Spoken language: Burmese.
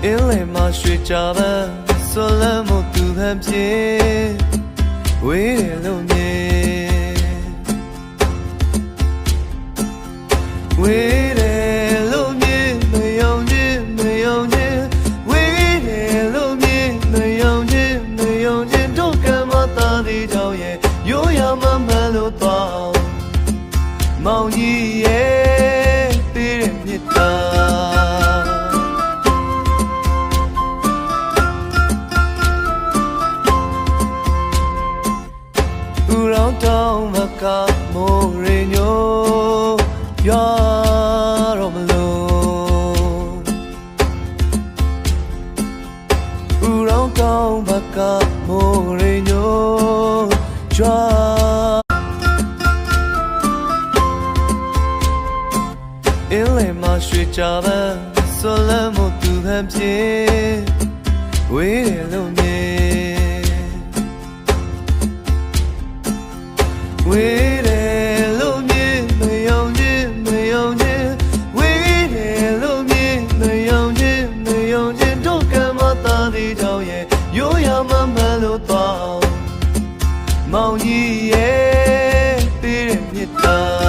အင်းလေမှာရွှေကြပါဆွလမ်းမှုသူဟန်ပြေဝေးတယ်လို့မြင်ဝေးတယ်လို့မြင်မယုံခြင်းမယုံခြင်းဝေးတယ်လို့မြင်မယုံခြင်းမယုံခြင်းတို့ကမှသာသေးကြောင့်ရဲ့ရိုးရမှမှန်လို့တော့မောင်ကြီးရဲ့ပေးတဲ့မြတ်တာတောင်းမကမိုးရညိုရတော့မလို့ဦးရောင်းတောင်းမကမိုးရညိုရအင်းလေမှာရွှေကြပါဆွလမ်းမှုသူဟန်ပြေဝေးတယ်လို့မြင်ဝေးတယ်လို့မြင်မယုံခြင်းမယုံခြင်းဝေးတယ်လို့မြင်မယုံခြင်းမယုံခြင်းတို့ကမှသာသေးကြောင့်ရဲ့ရိုးရမှမှန်လို့တော့မောင်ကြီးရဲ့ပေးတဲ့မြတ်တာ